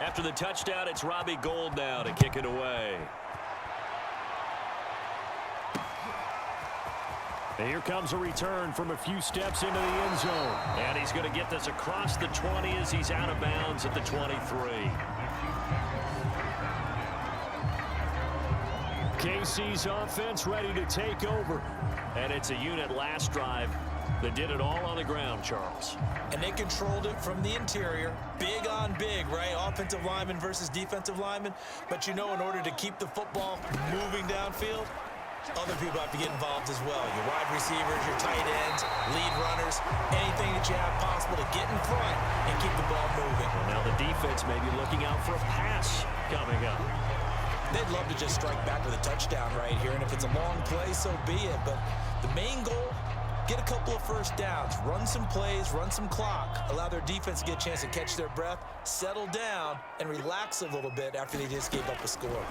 After the touchdown, it's Robbie Gould now to kick it away. And here comes a return from a few steps into the end zone. And he's going to get this across the 20 as he's out of bounds at the 23. KC's offense ready to take over. And it's a unit last drive that did it all on the ground, Charles. And they controlled it from the interior. Big on big, right? Offensive lineman versus defensive lineman. But you know, in order to keep the football moving downfield, other people have to get involved as well. Your wide receivers, your tight ends, lead runners, anything that you have possible to get in front and keep the ball moving. Well, now the defense may be looking out for a pass coming up. They'd love to just strike back with a touchdown right here, and if it's a long play, so be it. But the main goal, get a couple of first downs, run some plays, run some clock, allow their defense to get a chance to catch their breath, settle down, and relax a little bit after they just gave up a score.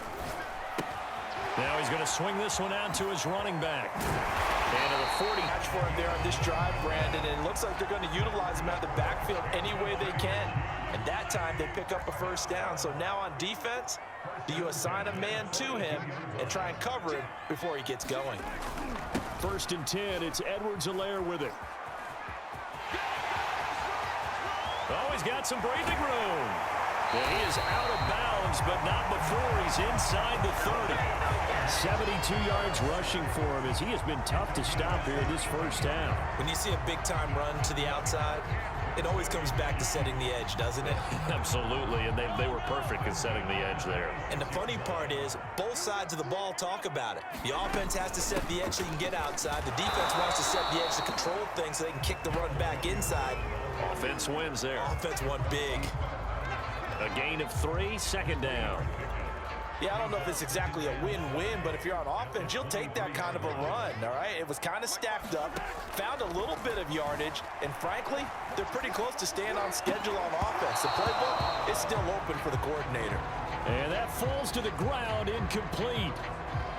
Now he's going to swing this one out to his running back. And at the 40. Match for him there on this drive, Brandon, and it looks like they're going to utilize him out of the backfield any way they can. And that time they pick up a first down. So now on defense, do you assign a man to him and try and cover him before he gets going? 1st and 10, it's Edwards-Helaire with it. Oh, he's got some breathing room. And he is out of bounds, but not before he's inside the 30. 72 yards rushing for him as he has been tough to stop here this first half. When you see a big-time run to the outside, it always comes back to setting the edge, doesn't it? Absolutely, and they were perfect in setting the edge there. And the funny part is, both sides of the ball talk about it. The offense has to set the edge so you can get outside. The defense wants to set the edge to control things so they can kick the run back inside. Offense wins there. Offense won big. A gain of 3, 2nd down. Yeah, I don't know if it's exactly a win-win, but if you're on offense, you'll take that kind of a run, all right? It was kind of stacked up, found a little bit of yardage, and frankly, they're pretty close to staying on schedule on offense. The playbook is still open for the coordinator. And that falls to the ground, incomplete.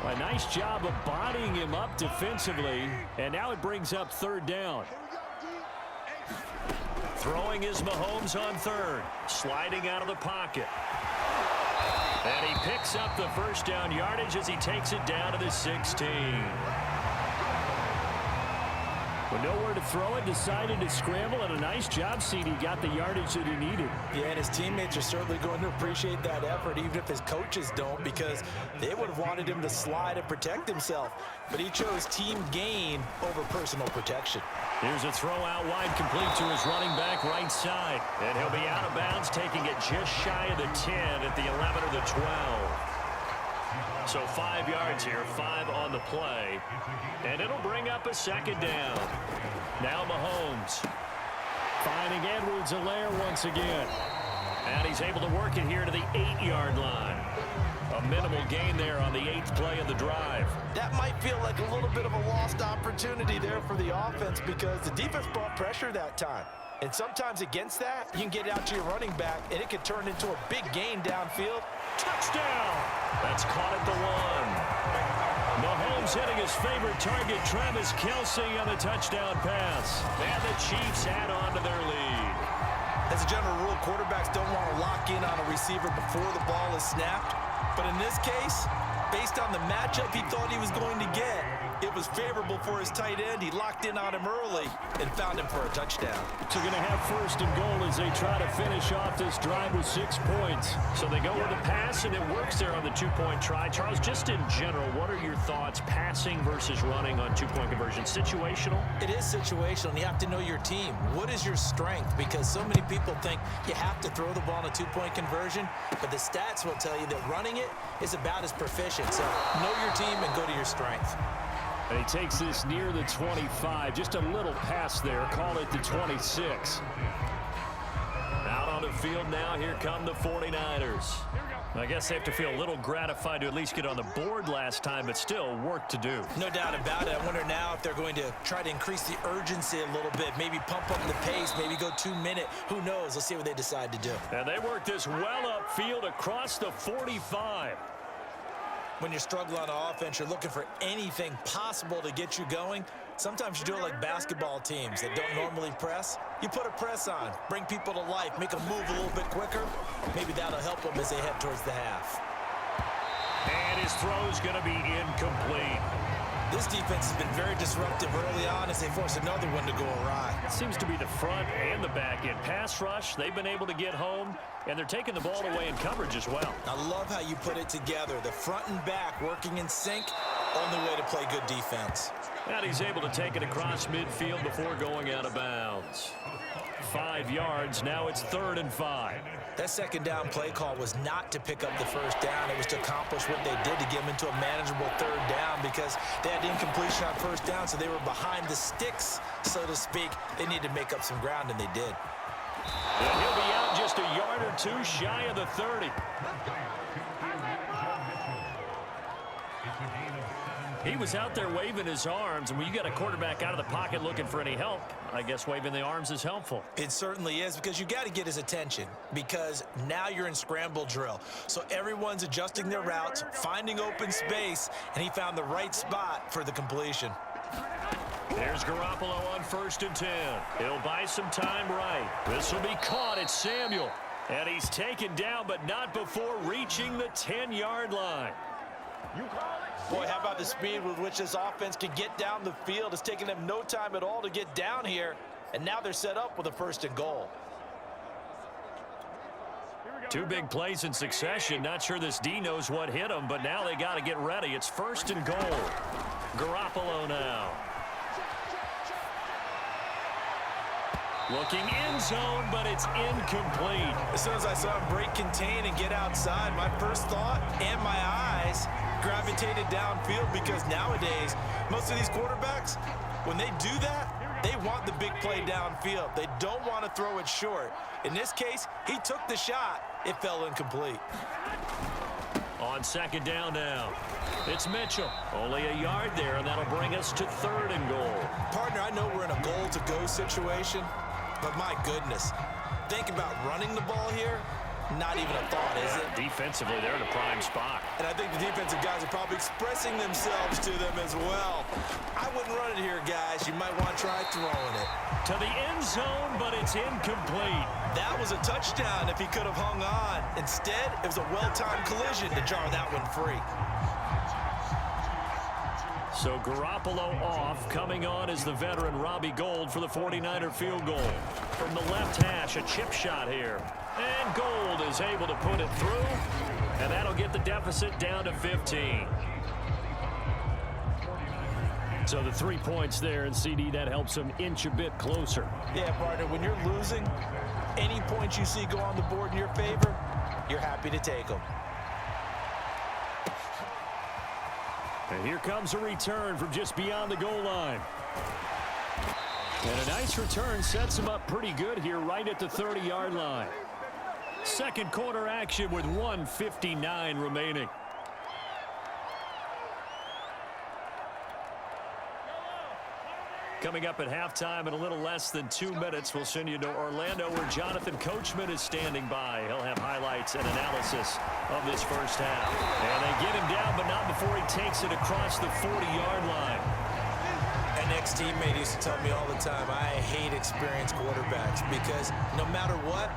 A nice job of bodying him up defensively, and now it brings up 3rd down. Throwing is Mahomes on 3rd, sliding out of the pocket. And he picks up the first down yardage as he takes it down to the 16. With nowhere to throw it, decided to scramble, and a nice job, CD got the yardage that he needed. Yeah, and his teammates are certainly going to appreciate that effort, even if his coaches don't, because they would have wanted him to slide and protect himself. But he chose team gain over personal protection. Here's a throw out wide, complete to his running back right side. And he'll be out of bounds, taking it just shy of the 10 at the 11 or the 12. So 5 yards here, 5 on the play. And it'll bring up a 2nd down. Now Mahomes finding Edwards-Helaire once again. And he's able to work it here to the 8-yard line. A minimal gain there on the 8th play of the drive. That might feel like a little bit of a lost opportunity there for the offense because the defense brought pressure that time. And sometimes against that, you can get out to your running back, and it can turn into a big gain downfield. Touchdown! That's caught at the 1. Mahomes hitting his favorite target, Travis Kelce, on the touchdown pass. And the Chiefs add on to their lead. As a general rule, quarterbacks don't want to lock in on a receiver before the ball is snapped. But in this case, based on the matchup he thought he was going to get, it was favorable for his tight end. He locked in on him early and found him for a touchdown. So going to have 1st and goal as they try to finish off this drive with 6 points. So they go with a pass, and it works there on the 2-point try. Charles, just in general, what are your thoughts passing versus running on 2-point conversion? Situational? It is situational, and you have to know your team. What is your strength? Because so many people think you have to throw the ball in a 2-point conversion, but the stats will tell you that running it is about as proficient. So know your team and go to your strength. And he takes this near the 25. Just a little pass there. Call it the 26. Out on the field now. Here come the 49ers. I guess they have to feel a little gratified to at least get on the board last time, but still work to do. No doubt about it. I wonder now if they're going to try to increase the urgency a little bit, maybe pump up the pace, maybe go 2-minute. Who knows? Let's see what they decide to do. And they work this well upfield across the 45. When you're struggling on offense, you're looking for anything possible to get you going. Sometimes you do it like basketball teams that don't normally press. You put a press on, bring people to life, make them move a little bit quicker. Maybe that'll help them as they head towards the half. And his throw's going to be incomplete. This defense has been very disruptive early on as they force another one to go awry. Seems to be the front and the back end. Pass rush, they've been able to get home, and they're taking the ball away in coverage as well. I love how you put it together. The front and back working in sync, only way to play good defense. And he's able to take it across midfield before going out of bounds. 5 yards, now it's 3rd and 5. That second down play call was not to pick up the first down. It was to accomplish what they did to get them into a manageable 3rd down because they had incompletion on first down, so they were behind the sticks, so to speak. They needed to make up some ground, and they did. And he'll be out just a yard or two shy of the 30. He was out there waving his arms, and when you got a quarterback out of the pocket looking for any help, I guess waving the arms is helpful. It certainly is, because you got to get his attention, because now you're in scramble drill. So everyone's adjusting their routes, finding open space, and he found the right spot for the completion. There's Garoppolo on 1st and 10. He'll buy some time right. This will be caught. It's Samuel. And he's taken down, but not before reaching the 10-yard line. Boy, how about the speed with which this offense can get down the field? It's taken them no time at all to get down here, and now they're set up with a 1st and goal. 2 big plays in succession. Not sure this D knows what hit him, but now they got to get ready. It's 1st and goal. Garoppolo now. Looking end zone, but it's incomplete. As soon as I saw him break contain and get outside, my first thought and my eyes gravitated downfield, because nowadays, most of these quarterbacks, when they do that, they want the big play downfield. They don't want to throw it short. In this case, he took the shot. It fell incomplete. On 2nd down now, it's Mitchell. Only a yard there, and that'll bring us to 3rd and goal. Partner, I know we're in a goal-to-go situation, but my goodness, think about running the ball here. Not even a thought, is it? Defensively, they're in a prime spot. And I think the defensive guys are probably expressing themselves to them as well. I wouldn't run it here, guys. You might want to try throwing it. To the end zone, but it's incomplete. That was a touchdown if he could have hung on. Instead, it was a well-timed collision to jar that one free. So Garoppolo off. Coming on is the veteran Robbie Gould for the 49er field goal. From the left hash, a chip shot here. And Gould is able to put it through. And that'll get the deficit down to 15. So the 3 points there, and CD, that helps him inch a bit closer. Yeah, partner, when you're losing, any points you see go on the board in your favor, you're happy to take them. And here comes a return from just beyond the goal line. And a nice return sets him up pretty good here right at the 30-yard line. Second quarter action with 1:59 remaining. Coming up at halftime in a little less than 2 minutes, we'll send you to Orlando, where Jonathan Coachman is standing by. He'll have highlights and analysis of this first half. And they get him down, but not before he takes it across the 40-yard line. An ex-teammate used to tell me all the time, I hate experienced quarterbacks, because no matter what,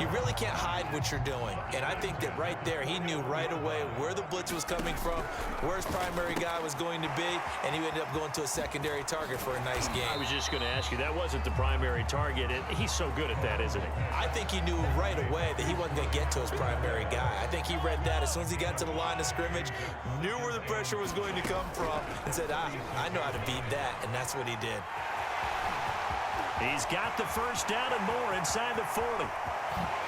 you really can't hide what you're doing. And I think that right there, he knew right away where the blitz was coming from, where his primary guy was going to be, and he ended up going to a secondary target for a nice game. I was just going to ask you, that wasn't the primary target. He's so good at that, isn't he? I think he knew right away that he wasn't going to get to his primary guy. I think he read that as soon as he got to the line of scrimmage, knew where the pressure was going to come from, and said, I know how to beat that, and that's what he did. He's got the first down and more inside the 40.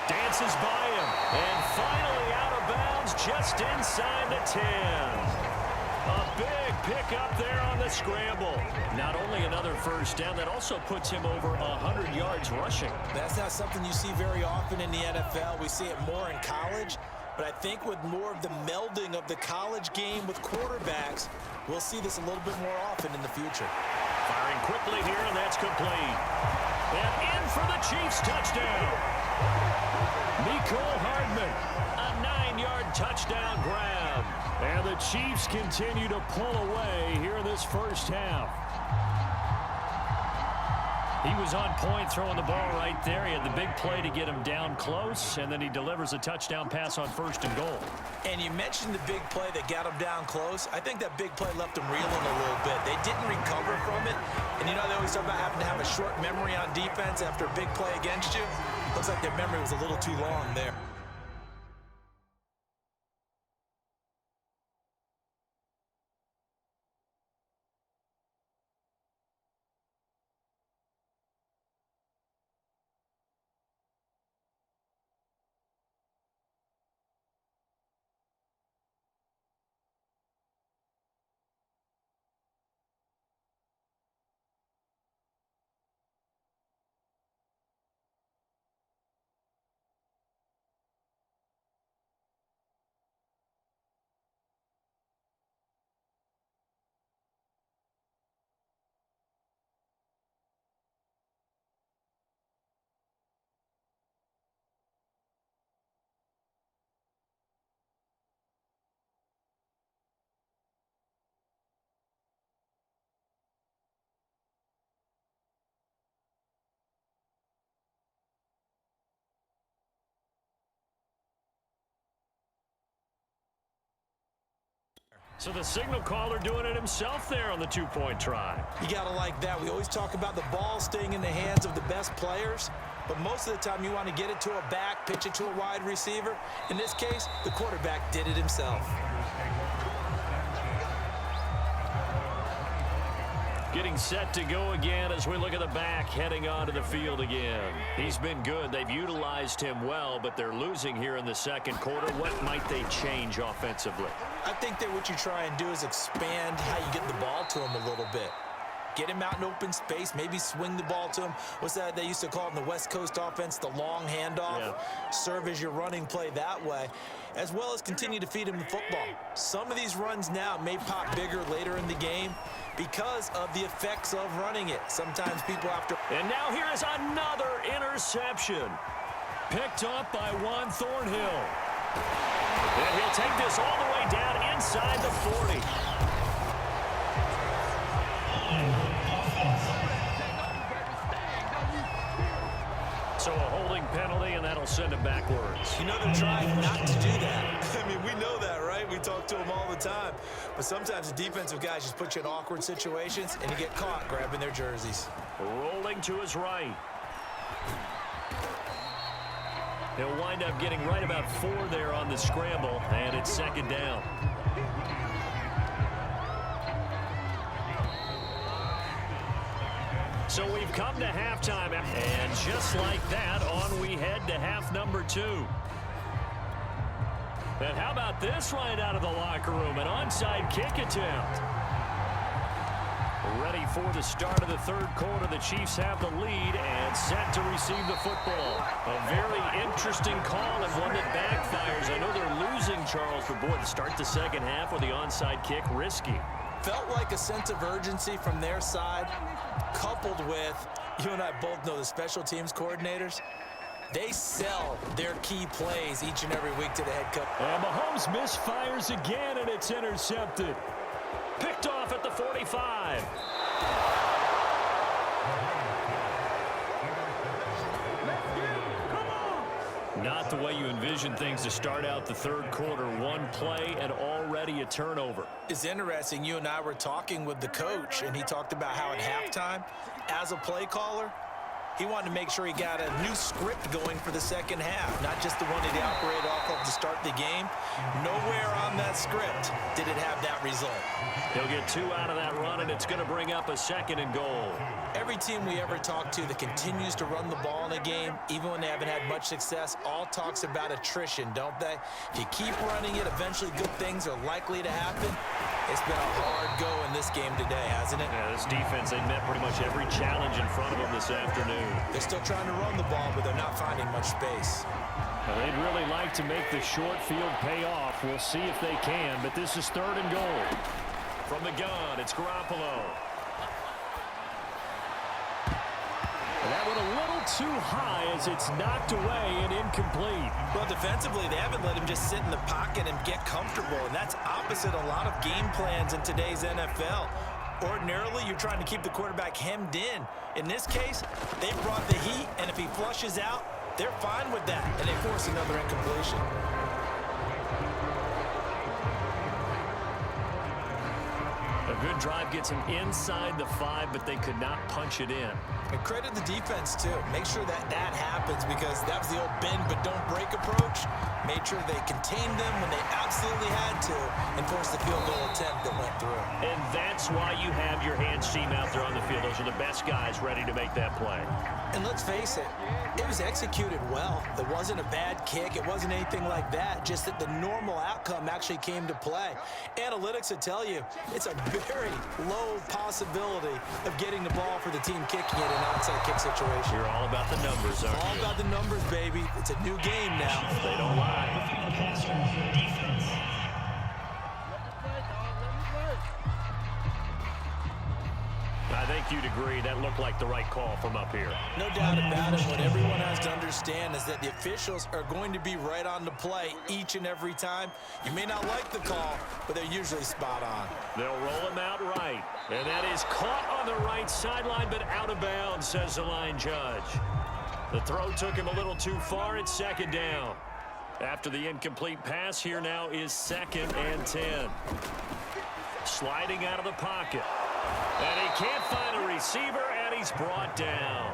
Dances by him, and finally out of bounds just inside the 10. A big pickup there on the scramble. Not only another first down, that also puts him over 100 yards rushing. That's not something you see very often in the NFL. We see it more in college, but I think with more of the melding of the college game with quarterbacks, we'll see this a little bit more often in the future. Firing quickly here, and that's complete. And in for the Chiefs touchdown. Mecole Hardman, a 9-yard touchdown grab. And the Chiefs continue to pull away here in this first half. He was on point throwing the ball right there. He had the big play to get him down close, and then he delivers a touchdown pass on 1st and goal. And you mentioned the big play that got him down close. I think that big play left him reeling a little bit. They didn't recover from it. And you know, they always talk about having to have a short memory on defense after a big play against you. Looks like their memory was a little too long there. So the signal caller doing it himself there on the 2-point try. You got to like that. We always talk about the ball staying in the hands of the best players, but most of the time you want to get it to a back, pitch it to a wide receiver. In this case, the quarterback did it himself. Getting set to go again as we look at the back heading onto the field again. He's been good. They've utilized him well, but they're losing here in the 2nd quarter. What might they change offensively? I think that what you try and do is expand how you get the ball to him a little bit. Get him out in open space, maybe swing the ball to him. What's that they used to call in the West Coast offense, the long handoff? Yeah. Serve as your running play that way, as well as continue to feed him the football. Some of these runs now may pop bigger later in the game because of the effects of running it. Sometimes people have to... And now here is another interception. Picked up by Juan Thornhill. And he'll take this all the way down inside the 40. So a holding penalty, and that'll send him backwards. You know they're trying not to do that. I mean, we know that, right? We talk to them all the time. But sometimes the defensive guys just put you in awkward situations, and you get caught grabbing their jerseys. Rolling to his right. He'll wind up getting right about 4 there on the scramble, and it's 2nd down. So we've come to halftime, and just like that, on we head to half number 2. And how about this right out of the locker room, an onside kick attempt. Ready for the start of the 3rd quarter. The Chiefs have the lead and set to receive the football. A very interesting call and one that backfires. I know they're losing, Charles, but boy, to start the 2nd half with the onside kick, risky. Felt like a sense of urgency from their side, coupled with, you and I both know the special teams coordinators, they sell their key plays each and every week to the head coach. And Mahomes misfires again, and it's intercepted. Picked off at the 45. Not the way you envision things to start out the 3rd quarter. One play and already a turnover. It's interesting. You and I were talking with the coach, and he talked about how at halftime, as a play caller, he wanted to make sure he got a new script going for the 2nd half, not just the one that he operated off of to start the game. Nowhere on that script did it have that result. He'll get 2 out of that run, and it's going to bring up a 2nd and goal. Every team we ever talk to that continues to run the ball in a game, even when they haven't had much success, all talks about attrition, don't they? If you keep running it, eventually good things are likely to happen. It's been a hard go in this game today, hasn't it? Yeah, this defense, they met pretty much every challenge in front of them this afternoon. They're still trying to run the ball, but they're not finding much space. Well, they'd really like to make the short field pay off. We'll see if they can, but this is 3rd and goal. From the gun, it's Garoppolo. And that went a little too high as it's knocked away and incomplete. Well, defensively, they haven't let him just sit in the pocket and get comfortable, and that's opposite a lot of game plans in today's NFL. Ordinarily, you're trying to keep the quarterback hemmed in. In this case, they brought the heat, and if he flushes out, they're fine with that, and they force another incompletion. A good drive gets him inside the 5, but they could not punch it in. And credit the defense, too. Make sure that that happens, because that was the old bend but don't break approach. Made sure they contained them when they absolutely had to and forced the field goal attempt that went through. And that's why you have your hands team out there on the field. Those are the best guys ready to make that play. And let's face it, it was executed well. It wasn't a bad kick. It wasn't anything like that, just that the normal outcome actually came to play. Analytics will tell you it's a very low possibility of getting the ball for the team kicking it in an onside kick situation. You're all about the numbers, aren't you? All about the numbers, baby. It's a new game now. They don't lie. I think you'd agree that looked like the right call from up here. No doubt about it. What everyone has to understand is that the officials are going to be right on the play each and every time. You may not like the call, but they're usually spot on. They'll roll him out right. And that is caught on the right sideline, but out of bounds, says the line judge. The throw took him a little too far. It's second down. After the incomplete pass, here now is 2nd and 10. Sliding out of the pocket. And he can't find a receiver, and he's brought down.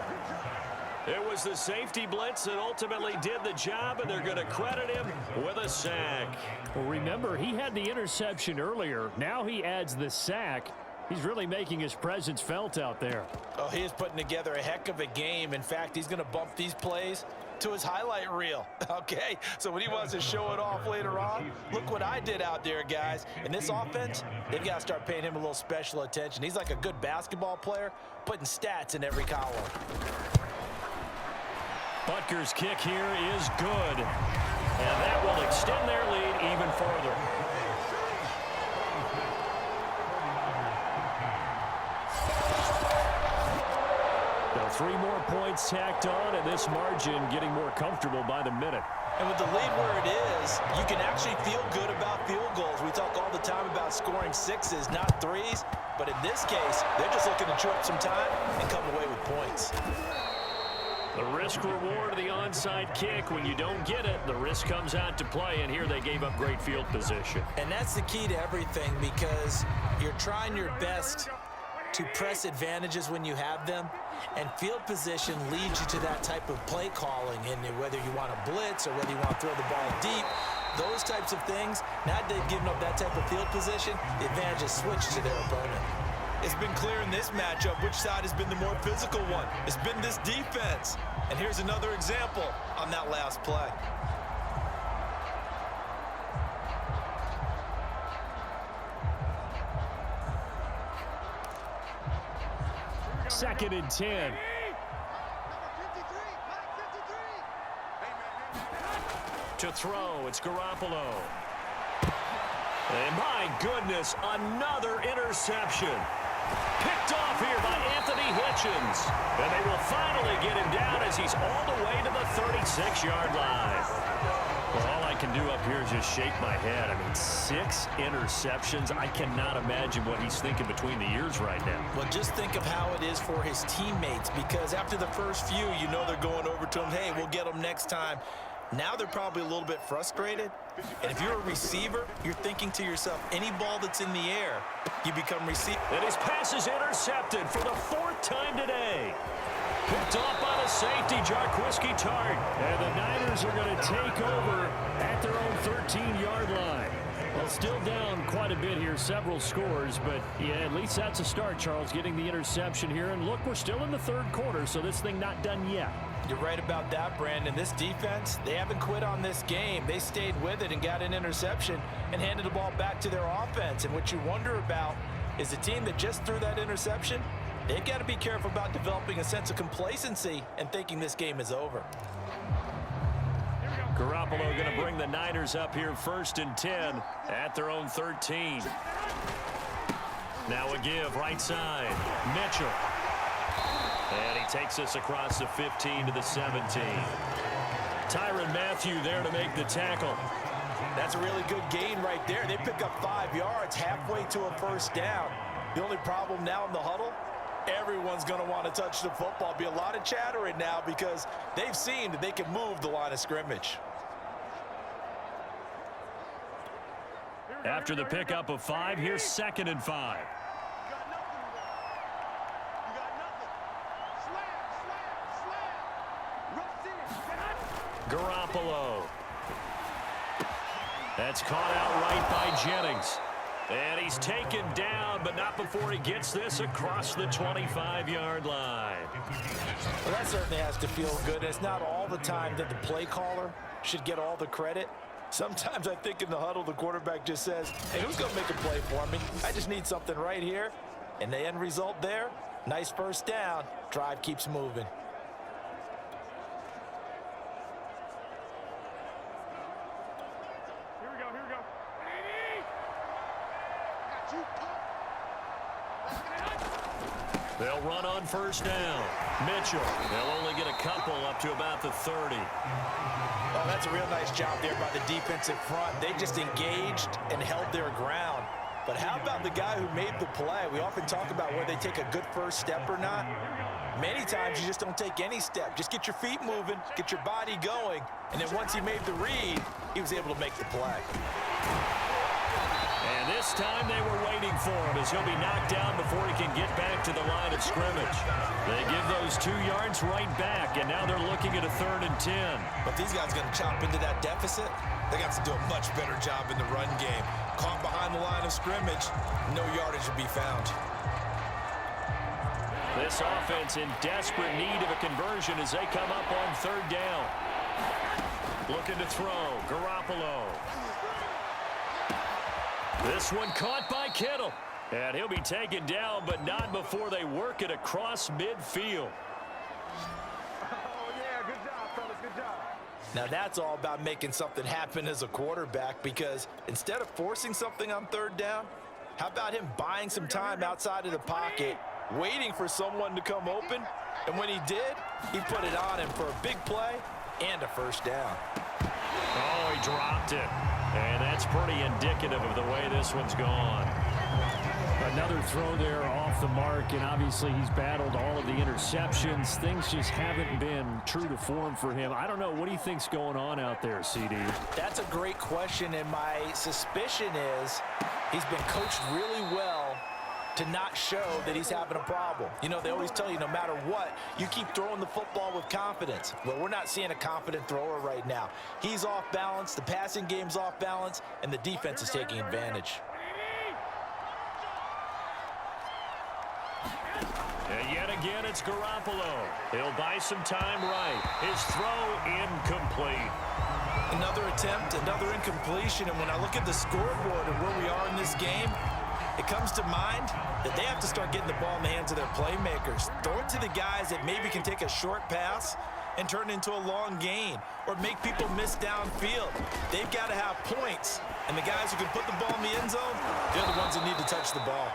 It was the safety blitz that ultimately did the job, and they're going to credit him with a sack. Well, remember, he had the interception earlier. Now he adds the sack. He's really making his presence felt out there. Oh, he is putting together a heck of a game. In fact, he's going to bump these plays to his highlight reel. Okay, so when he wants to show it off later on, look what I did out there, guys. In this offense, they've got to start paying him a little special attention. He's like a good basketball player, putting stats in every column. Butker's kick here is good. And that will extend their lead even further. Now 3 more points tacked on, and this margin getting more comfortable by the minute. And with the lead where it is, you can actually feel good about field goals. We talk all the time about scoring 6s, not 3s. But in this case, they're just looking to chew up some time and come away with points. The risk-reward of the onside kick. When you don't get it, the risk comes out to play, and here they gave up great field position. And that's the key to everything, because you're trying your best to press advantages when you have them, and field position leads you to that type of play calling, and whether you want to blitz or whether you want to throw the ball deep, those types of things. Now that they've given up that type of field position, the advantage is switched to their opponent. It's been clear in this matchup which side has been the more physical one. It's been this defense. And here's another example on that last play. Second and 10. To throw, it's Garoppolo. And my goodness, another interception. Picked off here by Anthony Hitchens. And they will finally get him down as he's all the way to the 36-yard line. Well, all I can do up here is just shake my head. I mean, 6 interceptions. I cannot imagine what he's thinking between the ears right now. Well, just think of how it is for his teammates, because after the first few, you know they're going over to him, hey, we'll get them next time. Now they're probably a little bit frustrated. And if you're a receiver, you're thinking to yourself, any ball that's in the air, you become receiver. And his pass is intercepted for the 4th time today. Picked off by the safety, Jarquiski Tart. And the Niners are going to take over at their own 13-yard line. Well, still down quite a bit here, several scores, but yeah, at least that's a start, Charles, getting the interception here. And look, we're still in the 3rd quarter, so this thing not done yet. You're right about that, Brandon. This defense, they haven't quit on this game. They stayed with it and got an interception and handed the ball back to their offense. And what you wonder about is the team that just threw that interception, they've got to be careful about developing a sense of complacency and thinking this game is over. Garoppolo going to bring the Niners up here 1st and 10 at their own 13. Now a give right side. Mitchell. And he takes us across the 15 to the 17. Tyrann Mathieu there to make the tackle. That's a really good gain right there. They pick up 5 yards halfway to a 1st down. The only problem now in the huddle, everyone's going to want to touch the football. Be a lot of chattering now because they've seen that they can move the line of scrimmage. After the pickup of 5, here's 2nd and 5. Garoppolo. That's caught out right by Jennings. And he's taken down, but not before he gets this across the 25-yard line. Well, that certainly has to feel good. It's not all the time that the play caller should get all the credit. Sometimes I think in the huddle, the quarterback just says, hey, who's going to make a play for me? I just need something right here. And the end result there, nice first down. Drive keeps moving. They'll run on first down. Mitchell. They'll only get a couple up to about the 30. Oh, that's a real nice job there by the defensive front. They just engaged and held their ground. But how about the guy who made the play? We often talk about whether they take a good first step or not. Many times you just don't take any step. Just get your feet moving, get your body going, and then once he made the read, he was able to make the play. And this time they were waiting for him as he'll be knocked down before he can get back to the line of scrimmage. They give those 2 yards right back, and now they're looking at a 3rd and 10. But these guys are going to chop into that deficit. They got to do a much better job in the run game. Caught behind the line of scrimmage, no yardage will be found. This offense in desperate need of a conversion as they come up on 3rd down. Looking to throw. Garoppolo. This one caught by Kittle. And he'll be taken down, but not before they work it across midfield. Oh, yeah, good job, fellas, good job. Now that's all about making something happen as a quarterback, because instead of forcing something on 3rd down, how about him buying some time outside of the pocket, waiting for someone to come open, and when he did, he put it on him for a big play and a first down. Oh, he dropped it. And that's pretty indicative of the way this one's gone. Another throw there off the mark, and obviously he's battled all of the interceptions. Things just haven't been true to form for him. I don't know. What do you think's going on out there, CD? That's a great question, and my suspicion is he's been coached really well to not show that he's having a problem. You know, they always tell you no matter what, you keep throwing the football with confidence. Well, we're not seeing a confident thrower right now. He's off balance, the passing game's off balance, and the defense is taking advantage. And yet again, it's Garoppolo. He'll buy some time right. His throw incomplete. Another attempt, another incompletion, and when I look at the scoreboard and where we are in this game, it comes to mind that they have to start getting the ball in the hands of their playmakers. Throw it to the guys that maybe can take a short pass and turn it into a long gain or make people miss downfield. They've got to have points, and the guys who can put the ball in the end zone, they're the ones that need to touch the ball.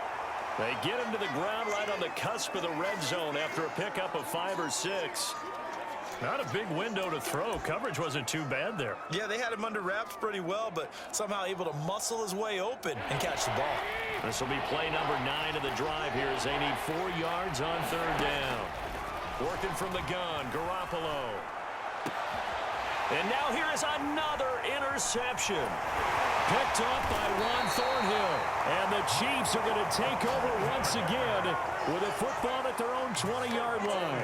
They get him to the ground right on the cusp of the red zone after a pickup of 5 or 6. Not a big window to throw. Coverage wasn't too bad there. Yeah, they had him under wraps pretty well, but somehow able to muscle his way open and catch the ball. This will be play number 9 of the drive here as they need 4 yards on 3rd down. Working from the gun, Garoppolo. And now here is another interception. Picked up by Ron Thornhill. And the Chiefs are going to take over once again with a football at their own 20-yard line.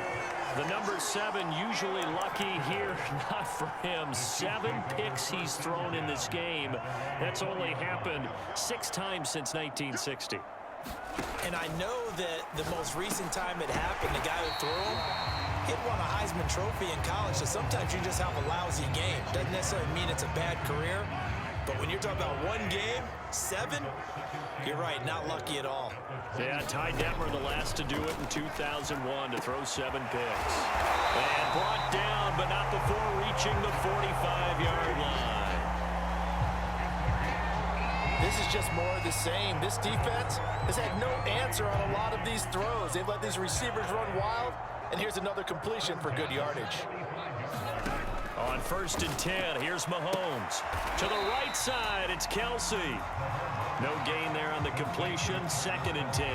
The number 7 usually lucky here, not for him. 7 picks he's thrown in this game. That's only happened 6 times since 1960. And I know that the most recent time it happened, the guy who threw him, he had won a Heisman Trophy in college, so sometimes you just have a lousy game. Doesn't necessarily mean it's a bad career, but when you're talking about one game, 7, you're right, not lucky at all. Yeah, Ty Detmer the last to do it in 2001 to throw 7 picks. And brought down, but not before reaching the 45-yard line. This is just more of the same. This defense has had no answer on a lot of these throws. They've let these receivers run wild, and here's another completion for good yardage. On On 1st and 10, here's Mahomes. To the right side, it's Kelsey. No gain there on the completion. 2nd and 10.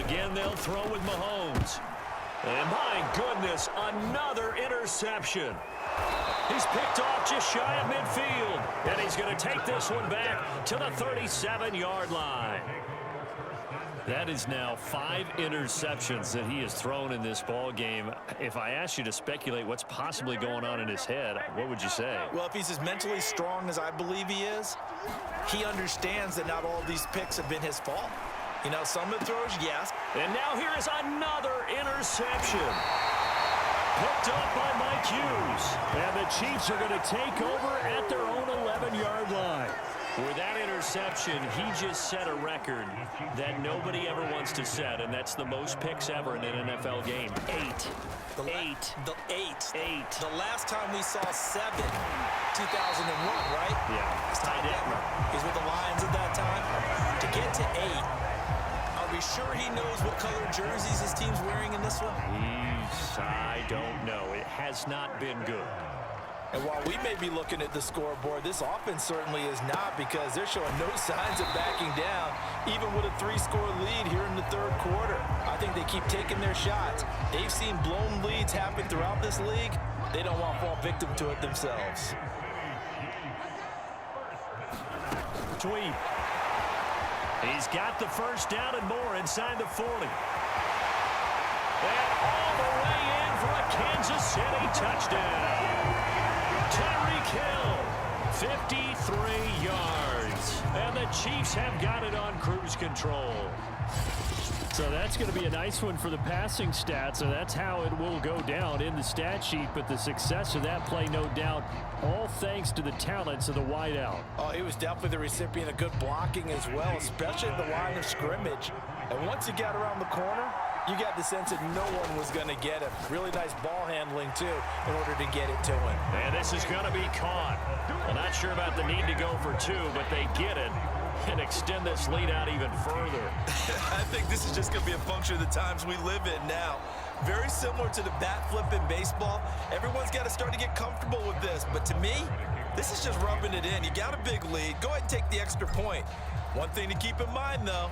Again, they'll throw with Mahomes. And my goodness, another interception. He's picked off just shy of midfield. And he's going to take this one back to the 37-yard line. That is now 5 interceptions that he has thrown in this ball game. If I asked you to speculate what's possibly going on in his head, what would you say? Well, if he's as mentally strong as I believe he is, he understands that not all these picks have been his fault. You know, some of the throws, yes. And now here is another interception. Picked up by Mike Hughes. And the Chiefs are going to take over at their own 11-yard line. With that interception, he just set a record that nobody ever wants to set, and that's the most picks ever in an NFL game. 8. The last time we saw 7, 2001, right? Yeah, it's tied in. He's with the Lions at that time. To get to 8, are we sure he knows what color jerseys his team's wearing in this one? I don't know. It has not been good. And while we may be looking at the scoreboard, this offense certainly is not, because they're showing no signs of backing down, even with a 3-score lead here in the 3rd quarter. I think they keep taking their shots. They've seen blown leads happen throughout this league. They don't want to fall victim to it themselves. Tweet. He's got the first down and more inside the 40. And all the way in for a Kansas City touchdown. Tyreek Hill, 53 yards. And the Chiefs have got it on cruise control. So that's going to be a nice one for the passing stats, so that's how it will go down in the stat sheet. But the success of that play, no doubt, all thanks to the talents of the wideout. Oh, he was definitely the recipient of good blocking as well, especially at the line of scrimmage. And once he got around the corner, you got the sense that no one was going to get him. Really nice ball handling, too, in order to get it to him. And this is going to be caught. Well, not sure about the need to go for 2, but they get it and extend this lead out even further. I think this is just going to be a function of the times we live in now. Very similar to the bat flip in baseball. Everyone's got to start to get comfortable with this. But to me, this is just rubbing it in. You got a big lead. Go ahead and take the extra point. One thing to keep in mind, though,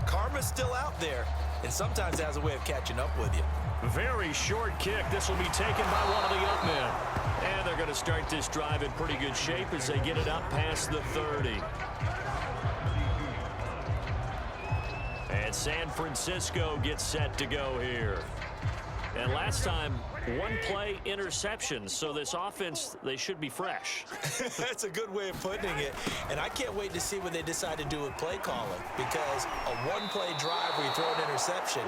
karma's still out there, and sometimes it has a way of catching up with you. Very short kick. This will be taken by one of the up men. And they're going to start this drive in pretty good shape as they get it up past the 30. And San Francisco gets set to go here. And last time, 1-play interception. So this offense, they should be fresh. That's a good way of putting it. And I can't wait to see what they decide to do with play calling, because a 1-play drive where you throw an interception,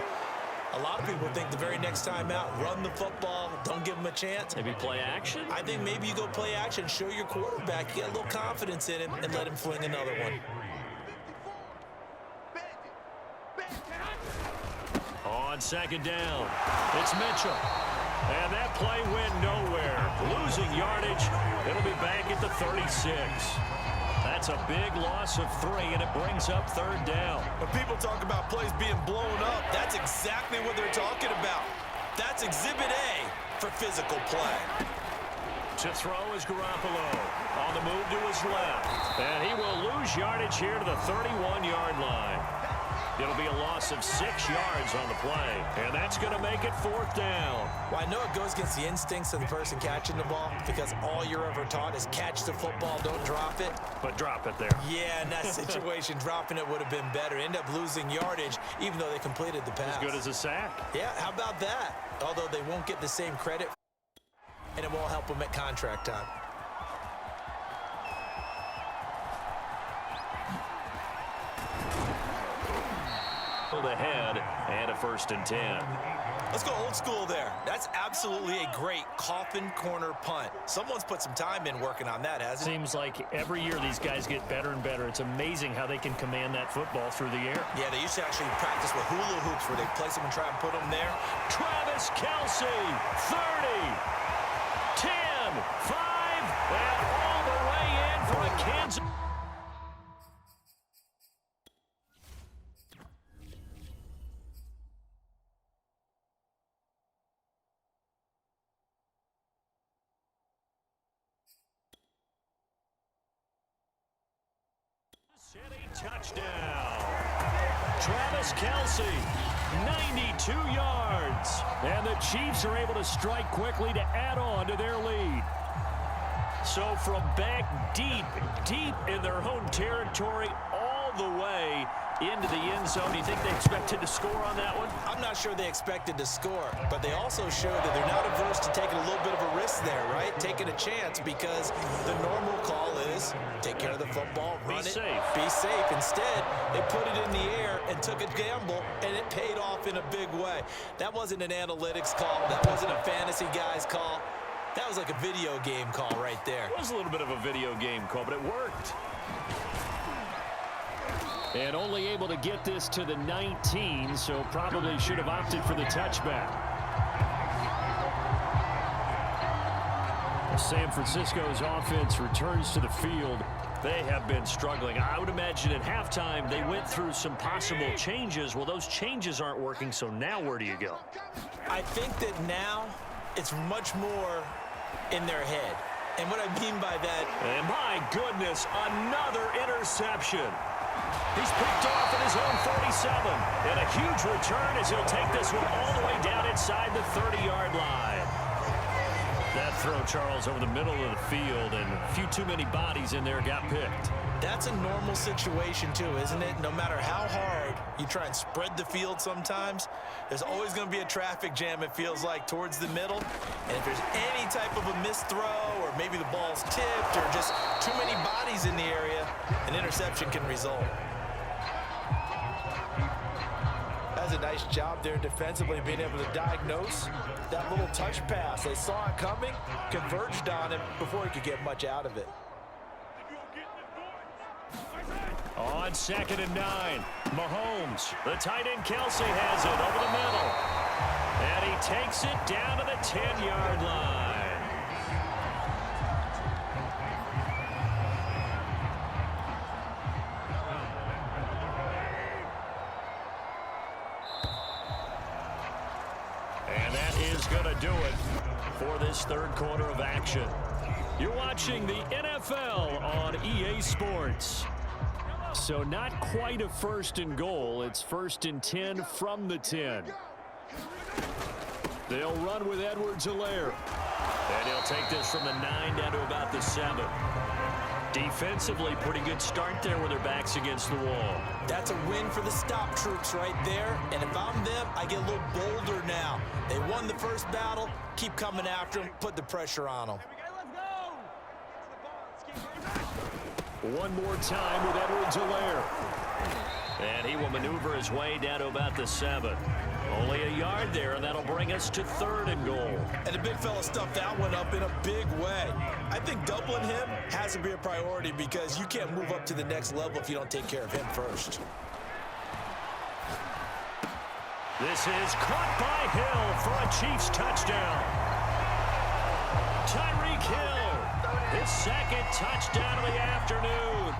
a lot of people think the very next time out, run the football, don't give them a chance. Maybe play action? I think maybe you go play action, show your quarterback, get a little confidence in him, and let him fling another one. On 2nd down, it's Mitchell. And that play went nowhere. Losing yardage. It'll be back at the 36. That's a big loss of 3, and it brings up 3rd down. When people talk about plays being blown up, that's exactly what they're talking about. That's Exhibit A for physical play. To throw is Garoppolo. On the move to his left. And he will lose yardage here to the 31-yard line. It'll be a loss of 6 yards on the play. And that's going to make it 4th down. Well, I know it goes against the instincts of the person catching the ball, because all you're ever taught is catch the football, don't drop it. But drop it there. Yeah, in that situation, dropping it would have been better. End up losing yardage, even though they completed the pass. As good as a sack. Yeah, how about that? Although they won't get the same credit, and it won't help them at contract time. Ahead and a 1st and 10. Let's go old school there. That's absolutely a great coffin corner punt. Someone's put some time in working on that, hasn't it? Seems like every year these guys get better and better. It's amazing how they can command that football through the air. Yeah, they used to actually practice with hula hoops where they place them and try and put them there. Travis Kelce, 30, 10, 5, and all the way in for a Kansas. City touchdown. Travis Kelce, 92 yards. And the Chiefs are able to strike quickly to add on to their lead. So from back deep in their home territory all the way into the end zone. Do you think they expected to score on that one? I'm not sure they expected to score, but they also showed that they're not averse to taking a little bit of a risk there, right? Taking a chance, because the normal call is take care of the football, run it, be safe. Instead, they put it in the air and took a gamble, and it paid off in a big way. That wasn't an analytics call. That wasn't a fantasy guy's call. That was like a video game call right there. It was a little bit of a video game call, but it worked. And only able to get this to the 19, so probably should have opted for the touchback. San Francisco's offense returns to the field. They have been struggling. I would imagine at halftime they went through some possible changes. Well, those changes aren't working, so now where do you go? I think that now it's much more in their head. And what I mean by that... And my goodness, another interception. He's picked off at his own 47. And a huge return as he'll take this one all the way down inside the 30-yard line. That throw, Charles, over the middle of the field, and a few too many bodies in there got picked. That's a normal situation, too, isn't it? No matter how hard you try and spread the field sometimes, there's always going to be a traffic jam, it feels like, towards the middle. And if there's any type of a missed throw, or maybe the ball's tipped, or just too many bodies in the area, an interception can result. That's a nice job there defensively, being able to diagnose that little touch pass. They saw it coming, converged on him before he could get much out of it. On 2nd and 9, Mahomes, the tight end Kelce has it over the middle. And he takes it down to the 10-yard line. And that is going to do it for this third quarter of action. You're watching the NFL on EA Sports. So not quite a 1st and goal. It's 1st and 10 from the 10. They'll run with Edwards-Helaire. And he'll take this from the 9 down to about the 7. Defensively, pretty good start there with their backs against the wall. That's a win for the stop troops right there. And if I'm them, I get a little bolder now. They won the first battle. Keep coming after them. Put the pressure on them. One more time with Edwards-Helaire. And he will maneuver his way down to about the 7. Only a yard there, and that'll bring us to 3rd and goal. And the big fella stuffed that one up in a big way. I think doubling him has to be a priority, because you can't move up to the next level if you don't take care of him first. This is caught by Hill for a Chiefs touchdown. Tyreek Hill, his 2nd touchdown of the afternoon.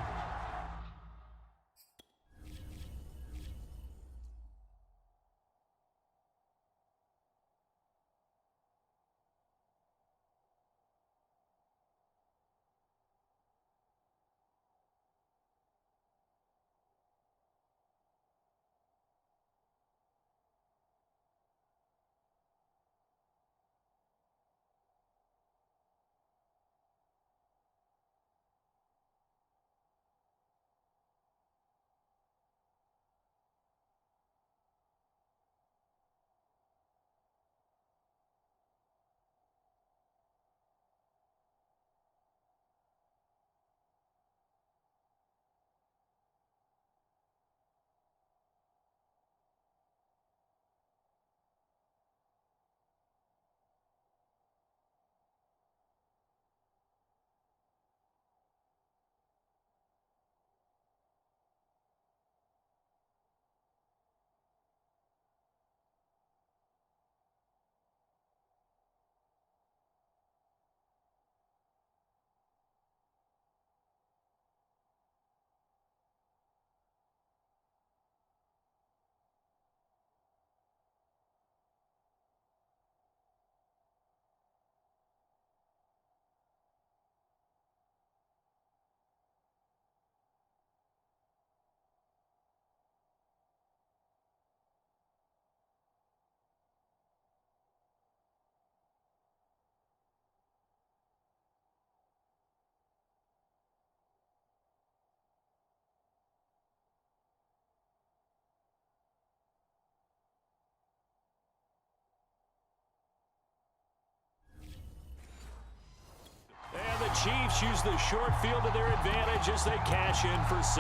Chiefs use the short field to their advantage as they cash in for 6.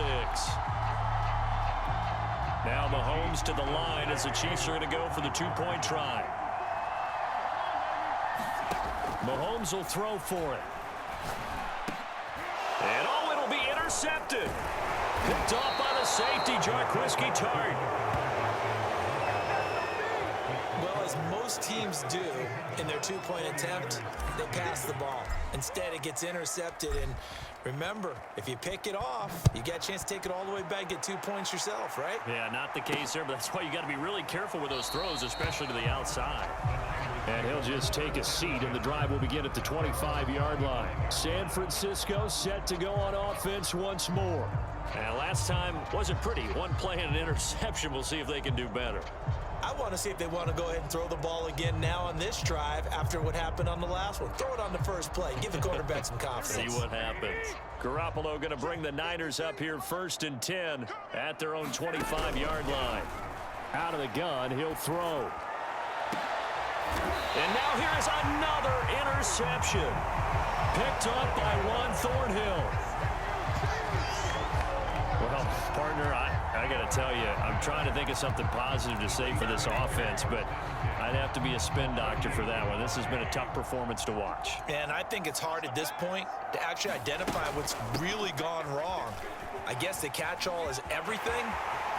Now Mahomes to the line as the Chiefs are going to go for the 2-point try. Mahomes will throw for it. And oh, it'll be intercepted. Picked off by the safety, Jarquiski Tart. Well, as most teams do in their 2-point attempt, they pass the ball. Instead, it gets intercepted. And remember, if you pick it off, you get a chance to take it all the way back, get 2 points yourself, right? Yeah, not the case there, but that's why you got to be really careful with those throws, especially to the outside. And he'll just take a seat, and the drive will begin at the 25-yard line. San Francisco set to go on offense once more. And last time wasn't pretty. One play and an interception. We'll see if they can do better. I want to see if they want to go ahead and throw the ball again now on this drive after what happened on the last one. Throw it on the first play. Give the quarterback some confidence. See what happens. Garoppolo going to bring the Niners up here 1st and 10 at their own 25-yard line. Out of the gun, he'll throw. And now here is another interception. Picked up by Juan Thornhill. Well, partner, I got to tell you, I'm trying to think of something positive to say for this offense, but I'd have to be a spin doctor for that one. This has been a tough performance to watch. And I think it's hard at this point to actually identify what's really gone wrong. I guess the catch-all is everything.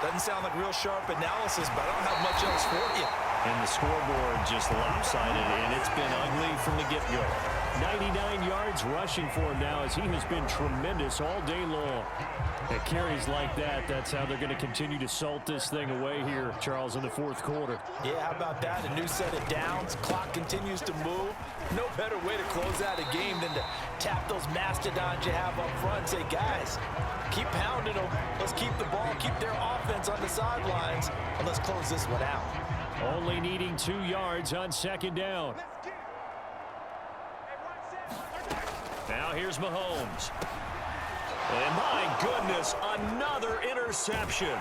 Doesn't sound like real sharp analysis, but I don't have much else for you. And the scoreboard just lopsided, and it's been ugly from the get-go. 99 yards rushing for him now as he has been tremendous all day long. At carries like that, that's how they're going to continue to salt this thing away here, Charles, in the 4th quarter. Yeah, how about that? A new set of downs. Clock continues to move. No better way to close out a game than to tap those mastodons you have up front and say, guys, keep pounding them. Let's keep the ball, keep their offense on the sidelines, and let's close this one out. Only needing 2 yards on 2nd down. Now here's Mahomes. And my goodness, another interception.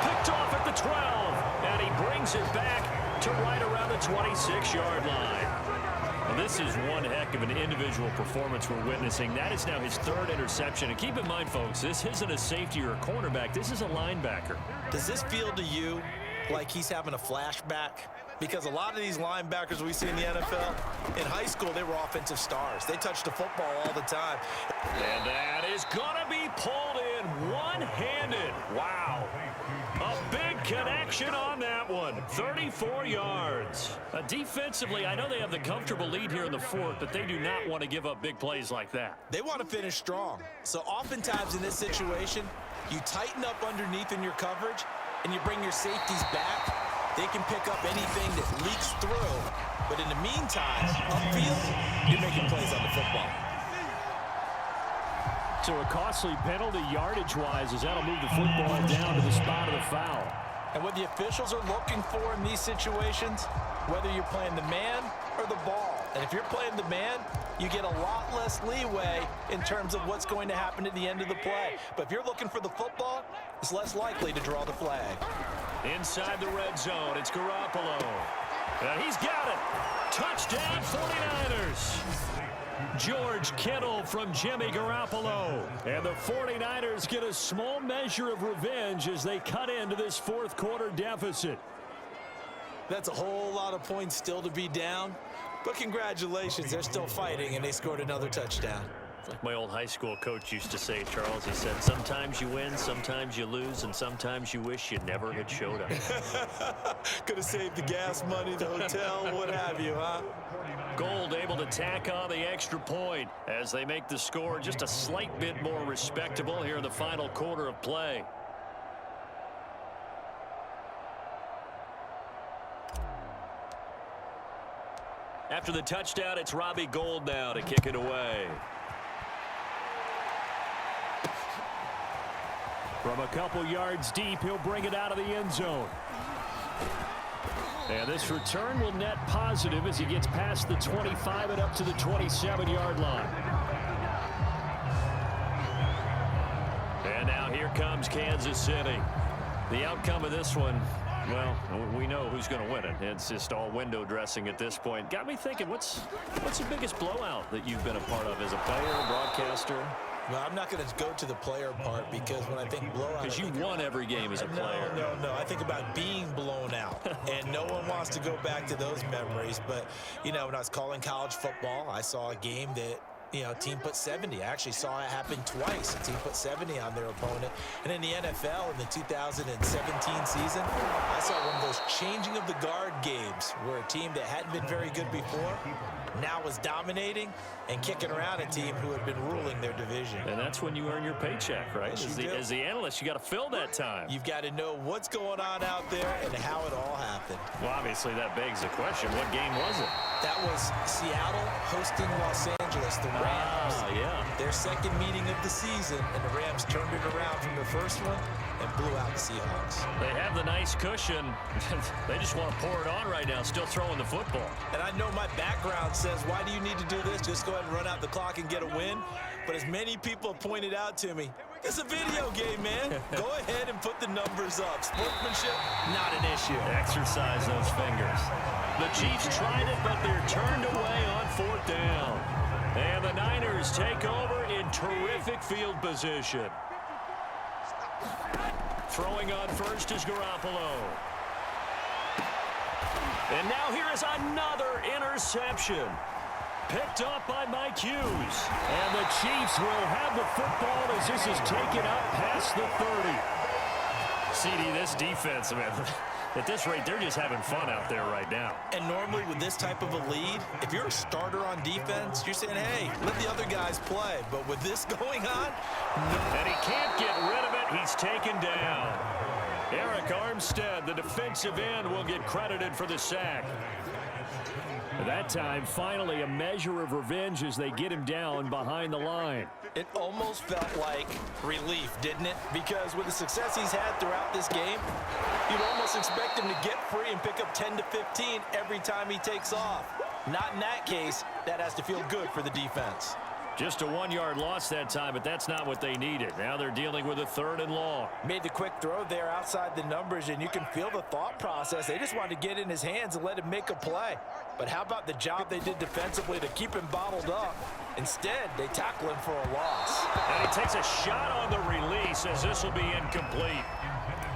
Picked off at the 12, and he brings it back to right around the 26-yard line. Well, this is one heck of an individual performance we're witnessing. That is now his 3rd interception. And keep in mind, folks, this isn't a safety or a cornerback. This is a linebacker. Does this feel to you like he's having a flashback? Because a lot of these linebackers we see in the NFL, in high school, they were offensive stars. They touched the football all the time. And that is going to be pulled in one-handed. Wow. A big connection on that one. 34 yards. Defensively, I know they have the comfortable lead here in the 4th, but they do not want to give up big plays like that. They want to finish strong. So oftentimes in this situation, you tighten up underneath in your coverage, and you bring your safeties back. They can pick up anything that leaks through. But in the meantime, upfield, you're making plays on the football. So a costly penalty yardage-wise as that'll move the football down to the spot of the foul. And what the officials are looking for in these situations, whether you're playing the man or the ball. And if you're playing the man, you get a lot less leeway in terms of what's going to happen at the end of the play. But if you're looking for the football, it's less likely to draw the flag. Inside the red zone, it's Garoppolo. And he's got it. Touchdown, 49ers. George Kittle from Jimmy Garoppolo. And the 49ers get a small measure of revenge as they cut into this 4th quarter deficit. That's a whole lot of points still to be down. But congratulations, they're still fighting, and they scored another touchdown. Like my old high school coach used to say, Charles, he said, sometimes you win, sometimes you lose, and sometimes you wish you never had showed up. Could have saved the gas money, the hotel, what have you, huh? Gold able to tack on the extra point as they make the score just a slight bit more respectable here in the final quarter of play. After the touchdown, it's Robbie Gould now to kick it away. From a couple yards deep, he'll bring it out of the end zone. And this return will net positive as he gets past the 25 and up to the 27-yard line. And now here comes Kansas City. The outcome of this one, well, we know who's going to win it. It's just all window dressing at this point. Got me thinking, what's the biggest blowout that you've been a part of as a player, broadcaster? Well, I'm not going to go to the player part because when I think blowout... Because you won every game as a player. No. I think about being blown out, and no one wants to go back to those memories. But, you know, when I was calling college football, I saw a game that, you know, team put 70. I actually saw it happen twice. A team put 70 on their opponent. And in the NFL, in the 2017 season, I saw one of those changing of the guard games where a team that hadn't been very good before now was dominating and kicking around a team who had been ruling their division. And that's when you earn your paycheck, right? As the analyst, you got to fill that time. You've got to know what's going on out there and how it all happened. Well, obviously, that begs the question, what game was it? That was Seattle hosting Los Angeles, the Rams. Yeah. Their second meeting of the season, and the Rams turned it around from the first one and blew out the Seahawks. They have the nice cushion. They just want to pour it on right now, still throwing the football. And I know my background says, why do you need to do this? Just go ahead and run out the clock and get a win. But as many people have pointed out to me, it's a video game, man. Go ahead and put the numbers up. Sportsmanship, not an issue. Exercise those fingers. The Chiefs tried it, but they're turned away on fourth down. And the Niners take over in terrific field position. Throwing on first is Garoppolo. And now here is another interception. Picked up by Mike Hughes. And the Chiefs will have the football as this is taken up past the 30. CD, this defense, man, at this rate, they're just having fun out there right now. And normally with this type of a lead, if you're a starter on defense, you're saying, hey, let the other guys play. But with this going on, no. And he can't get rid of it. He's taken down. Eric Armstead, the defensive end, will get credited for the sack. That time, finally, a measure of revenge as they get him down behind the line. It almost felt like relief, didn't it? Because with the success he's had throughout this game, you'd almost expect him to get free and pick up 10 to 15 every time he takes off. Not in that case. That has to feel good for the defense. Just a 1-yard loss that time, but that's not what they needed. Now they're dealing with a 3rd and long. Made the quick throw there outside the numbers, and you can feel the thought process. They just wanted to get in his hands and let him make a play. But how about the job they did defensively to keep him bottled up? Instead, they tackle him for a loss. And he takes a shot on the release as this will be incomplete.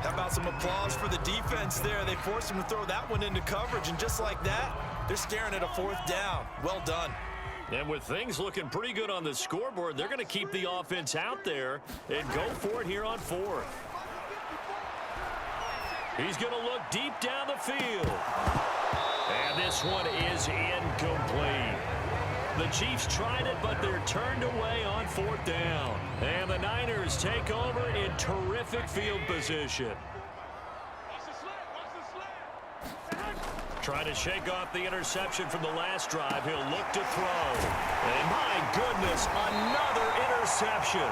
How about some applause for the defense there? They forced him to throw that one into coverage, and just like that, they're staring at a 4th down. Well done. And with things looking pretty good on the scoreboard, they're going to keep the offense out there and go for it here on 4th. He's going to look deep down the field. And this one is incomplete. The Chiefs tried it, but they're turned away on 4th down. And the Niners take over in terrific field position. Trying to shake off the interception from the last drive. He'll look to throw. And my goodness, another interception.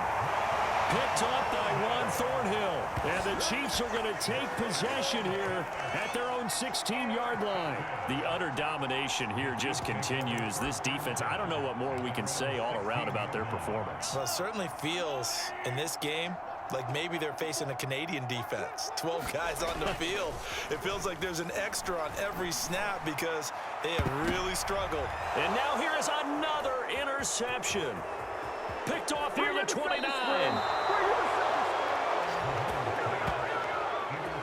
Picked up by Juan Thornhill. And the Chiefs are going to take possession here at their own 16-yard line. The utter domination here just continues. This defense, I don't know what more we can say all around about their performance. Well, it certainly feels in this game like maybe they're facing a Canadian defense. 12 guys on the field. It feels like there's an extra on every snap because they have really struggled. And now here is another interception. Picked off near the 29.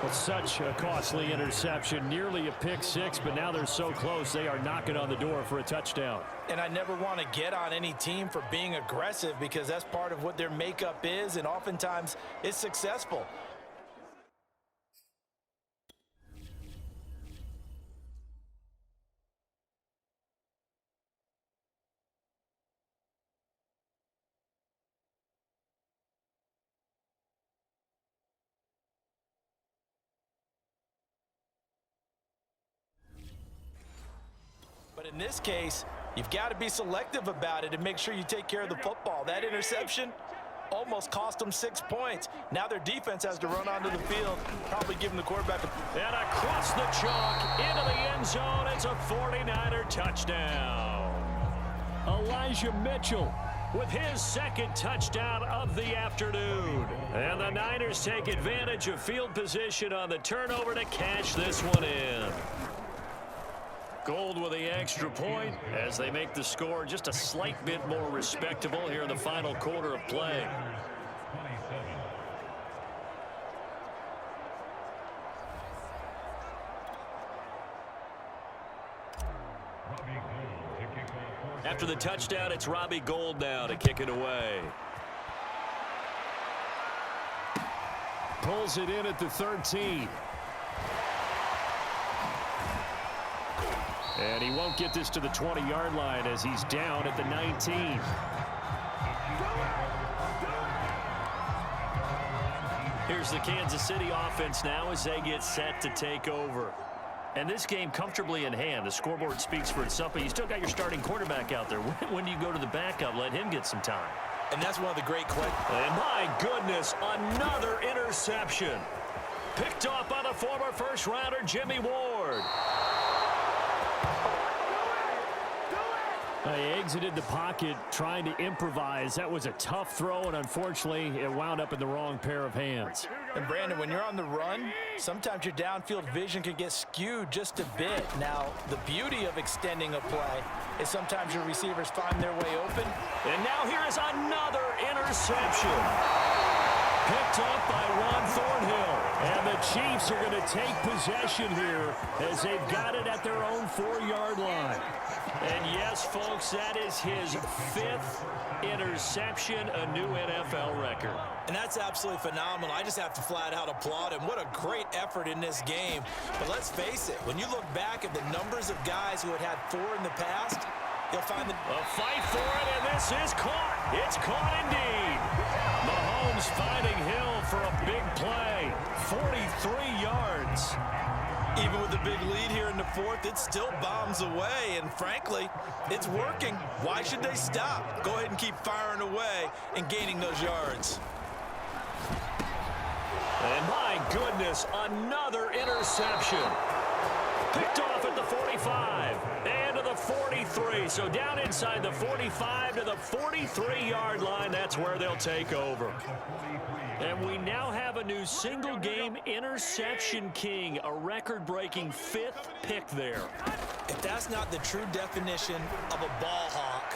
Well, such a costly interception, nearly a pick six, but now they're so close they are knocking on the door for a touchdown. And I never want to get on any team for being aggressive because that's part of what their makeup is, and oftentimes it's successful. But in this case, you've got to be selective about it and make sure you take care of the football. That interception almost cost them 6 points. Now their defense has to run onto the field, probably giving the quarterback a... And across the chalk, into the end zone, it's a 49er touchdown. Elijah Mitchell with his second touchdown of the afternoon. And the Niners take advantage of field position on the turnover to cash this one in. Gold with the extra point as they make the score just a slight bit more respectable here in the final quarter of play. After the touchdown, it's Robbie Gould now to kick it away. Pulls it in at the 13. And he won't get this to the 20-yard line as he's down at the 19. Here's the Kansas City offense now as they get set to take over. And this game comfortably in hand. The scoreboard speaks for itself, but you still got your starting quarterback out there. When do you go to the backup? Let him get some time. And that's one of the great questions. And my goodness, another interception. Picked off by the former first-rounder Jimmy Ward. He exited the pocket trying to improvise. That was a tough throw, and unfortunately, it wound up in the wrong pair of hands. And Brandon, when you're on the run, sometimes your downfield vision can get skewed just a bit. Now, the beauty of extending a play is sometimes your receivers find their way open. And now here is another interception. Picked up by Ron Thornhill. And the Chiefs are going to take possession here as they've got it at their own 4-yard line. And yes, folks, that is his 5th interception, a new NFL record. And that's absolutely phenomenal. I just have to flat out applaud him. What a great effort in this game. But let's face it, when you look back at the numbers of guys who had 4 in the past, you'll find that a fight for it, and this is caught. It's caught indeed. Mahomes finding Hill for a big play. 43 yards. even with the big lead here in the 4th, it still bombs away, and frankly, it's working. Why should they stop? Go ahead and keep firing away and gaining those yards. And my goodness, another interception. Picked off at the 45 and to the 43. So down inside the 45 to the 43-yard line. That's where they'll take over. And we now have a new single-game interception king, a record-breaking 5th pick there. If that's not the true definition of a ball hawk,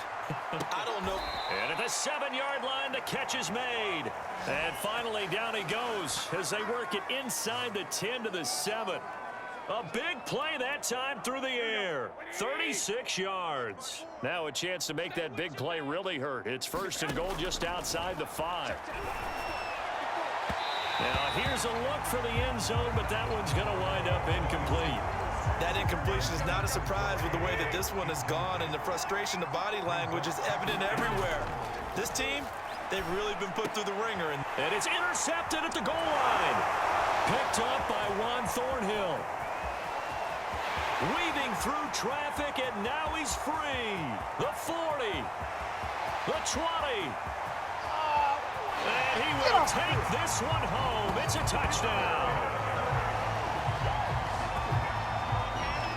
I don't know. And at the 7-yard line, the catch is made. And finally, down he goes as they work it inside the 10 to the 7. A big play that time through the air. 36 yards. Now a chance to make that big play really hurt. It's 1st and goal just outside the 5. Now here's a look for the end zone, but that one's going to wind up incomplete. That incompletion is not a surprise with the way that this one has gone, and the frustration, the body language is evident everywhere. This team, they've really been put through the ringer. And it's intercepted at the goal line. Picked up by Ron Thornhill. Weaving through traffic, and now he's free. The 40. The 20. And he will take this one home. It's a touchdown.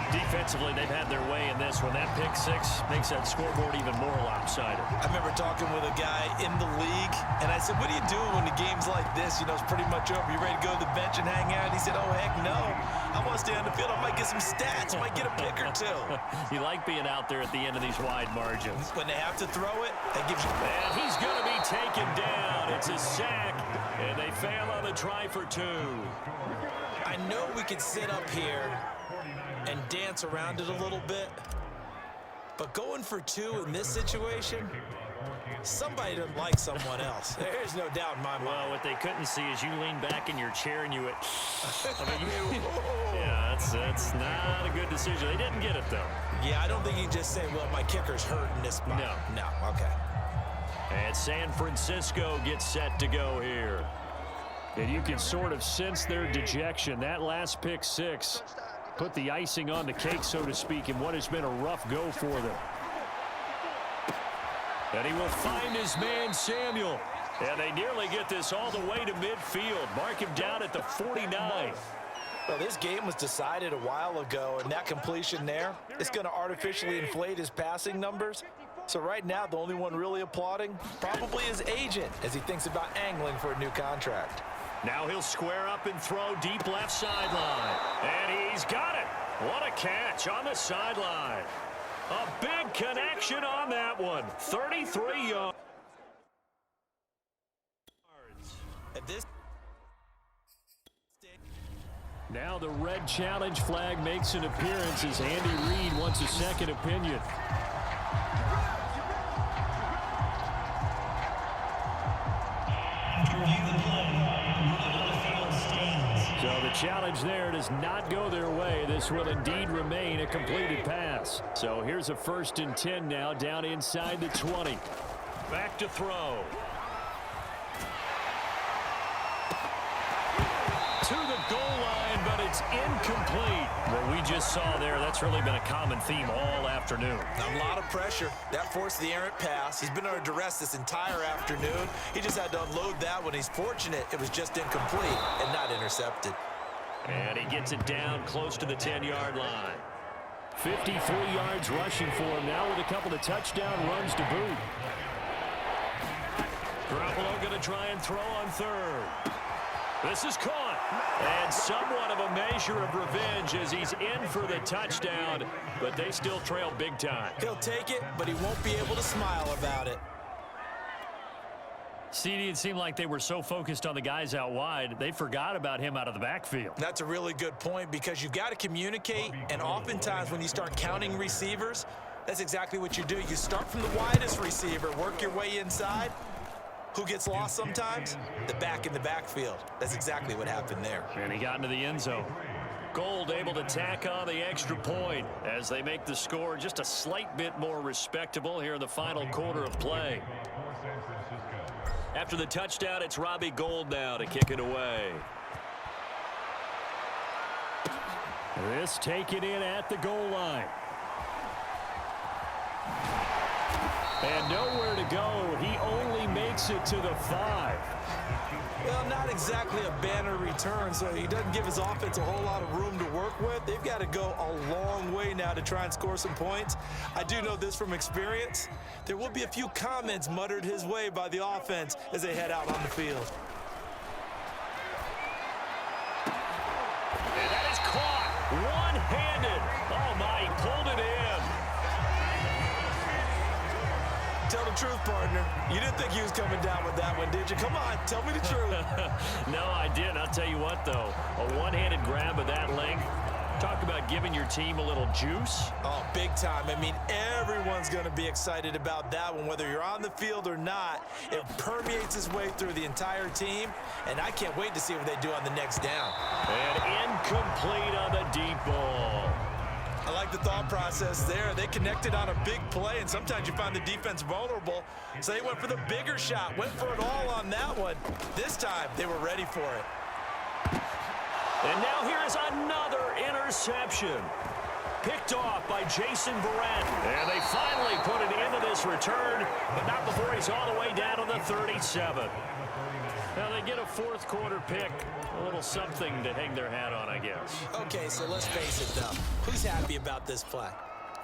Defensively, they've had their way in this one. That pick 6 makes that scoreboard even more lopsided. I remember talking with a guy in the league, and I said, what are you doing when the game's like this? You know, it's pretty much over. You ready to go to the bench and hang out? He said, oh, heck no. I want to stay on the field. I might get some stats. I might get a pick or two. You like being out there at the end of these wide margins. When they have to throw it, that gives you... And he's going to be taken down. It's a sack, and they fail on the try for 2. I know we could sit up here and dance around it a little bit, but going for 2 in this situation, somebody doesn't like someone else. There's no doubt in my mind. Well, what they couldn't see is you lean back in your chair and you went, yeah, that's not a good decision. They didn't get it, though. Yeah, I don't think you can just say, well, my kicker's hurt in this spot. No, okay. And San Francisco gets set to go here. And you can sort of sense their dejection. That last pick 6 put the icing on the cake, so to speak, in what has been a rough go for them. And he will find his man, Samuel. And they nearly get this all the way to midfield. Mark him down at the 49. Well, this game was decided a while ago, and that completion there is going to artificially inflate his passing numbers. So right now, the only one really applauding probably his agent as he thinks about angling for a new contract. Now he'll square up and throw deep left sideline. And he's got it. What a catch on the sideline. A big connection on that one. 33 yards. At this Now the red challenge flag makes an appearance as Andy Reid wants a second opinion. So the challenge there does not go their way. This will indeed remain a completed pass. So here's a 1st and 10 now down inside the 20. Back to throw. To the goal line, but it's incomplete. What we just saw there, that's really been a common theme all afternoon. A lot of pressure. That forced the errant pass. He's been under duress this entire afternoon. He just had to unload that one. He's fortunate it was just incomplete and not intercepted. And he gets it down close to the 10-yard line. 53 yards rushing for him now with a couple of touchdown runs to boot. Garoppolo going to try and throw on third. This is caught. And somewhat of a measure of revenge as he's in for the touchdown, but they still trail big time. He'll take it, but he won't be able to smile about it. CD, it seemed like they were so focused on the guys out wide, they forgot about him out of the backfield. That's a really good point because you've got to communicate, and oftentimes when you start counting receivers, that's exactly what you do. You start from the widest receiver, work your way inside. Who gets lost sometimes? The back in the backfield. That's exactly what happened there. And he got into the end zone. Gold able to tack on the extra point as they make the score just a slight bit more respectable here in the final quarter of play. After the touchdown, it's Robbie Gould now to kick it away. This taken in at the goal line. And nowhere to go. He only makes it to the 5. Well, not exactly a banner return, so he doesn't give his offense a whole lot of room to work with. They've got to go a long way now to try and score some points. I do know this from experience. There will be a few comments muttered his way by the offense as they head out on the field. And that is caught one-handed. Oh, my, he pulled it in. Tell the truth, partner. You didn't think he was coming down with that one, did you? Come on, tell me the truth. No, I didn't. I'll tell you what, though. A one-handed grab of that length. Talk about giving your team a little juice. Oh, big time. I mean, everyone's going to be excited about that one, whether you're on the field or not. It permeates its way through the entire team, and I can't wait to see what they do on the next down. And incomplete on the deep ball. I like the thought process there. They connected on a big play, and sometimes you find the defense vulnerable. So they went for the bigger shot, went for it all on that one. This time, they were ready for it. And now here is another interception. Picked off by Jason Verrett. And they finally put an end to this return, but not before he's all the way down on the 37. Now they get a fourth quarter pick. A little something to hang their hat on, I guess. Okay, so let's face it, though. Who's happy about this play?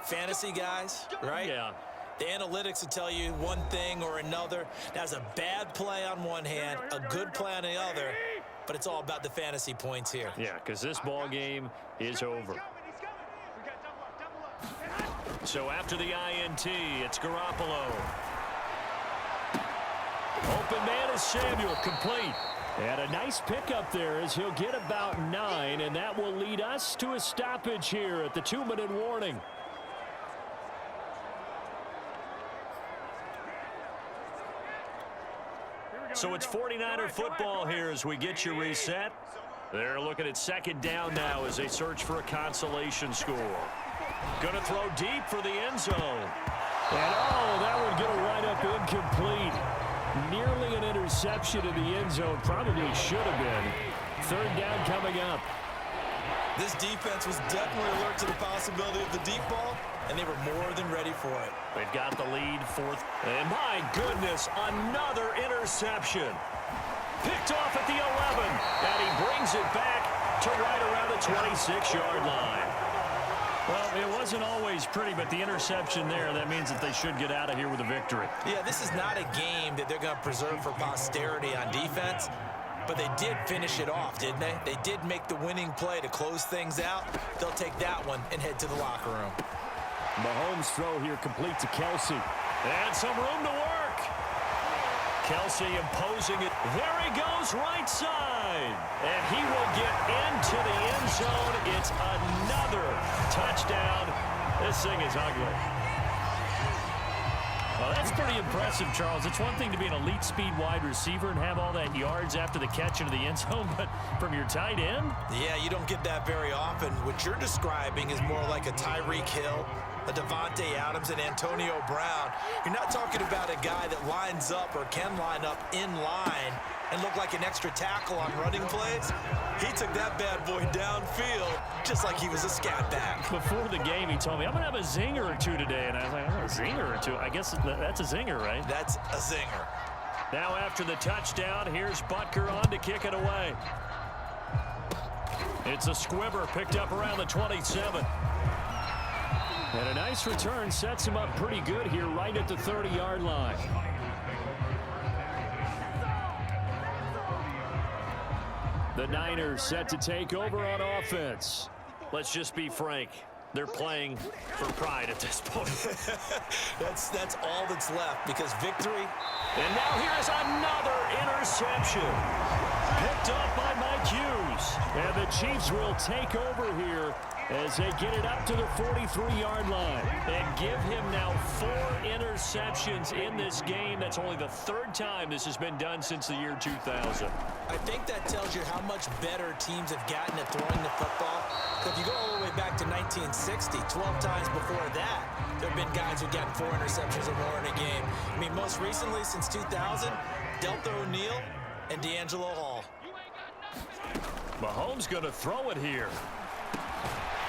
Fantasy guys, right? Yeah. The analytics will tell you one thing or another. That's a bad play on one hand, a good play on the other, but it's all about the fantasy points here. Yeah, because this ball game is over. So after the INT, it's Garoppolo. Open man is Samuel, complete. And a nice pickup there as he'll get about 9, and that will lead us to a stoppage here at the 2-minute warning. So it's 49er football here as we get you reset. They're looking at second down now as they search for a consolation score. Going to throw deep for the end zone. And oh, that would get a wind up incomplete. Nearly an interception in the end zone. Probably should have been. Third down coming up. This defense was definitely alert to the possibility of the deep ball, and they were more than ready for it. They've got the lead, fourth. And my goodness, another interception. Picked off at the 11, and he brings it back to right around the 26-yard line. Well, it wasn't always pretty, but the interception there, that means that they should get out of here with a victory. Yeah, this is not a game that they're going to preserve for posterity on defense, but they did finish it off, didn't they? They did make the winning play to close things out. They'll take that one and head to the locker room. Mahomes' throw here complete to Kelsey. And some room to work. Kelsey imposing it. There he goes, right side. And he will get into the end zone. It's another touchdown. This thing is ugly. Well, that's pretty impressive, Charles. It's one thing to be an elite speed wide receiver and have all that yards after the catch into the end zone, but from your tight end? Yeah, you don't get that very often. What you're describing is more like a Tyreek Hill, a Devontae Adams, and Antonio Brown. You're not talking about a guy that lines up or can line up in line and look like an extra tackle on running plays. He took that bad boy downfield just like he was a scat back. Before the game, he told me, I'm going to have a zinger or two today. And I was like, oh, a zinger or two? I guess that's a zinger, right? That's a zinger. Now after the touchdown, here's Butker on to kick it away. It's a squibber picked up around the 27. And a nice return sets him up pretty good here right at the 30-yard line. The Niners set to take over on offense. Let's just be frank. They're playing for pride at this point. That's all that's left because victory. And now here's another interception. Picked up by Mike Hughes. And the Chiefs will take over here as they get it up to the 43-yard line. And give him now 4 interceptions in this game. That's only the 3rd time this has been done since the year 2000. I think that tells you how much better teams have gotten at throwing the football. If you go all the way back to 1960, 12 times before that, there have been guys who've gotten 4 interceptions or more in a game. I mean, most recently, since 2000, Delta O'Neal and D'Angelo Hall. Mahomes going to throw it here.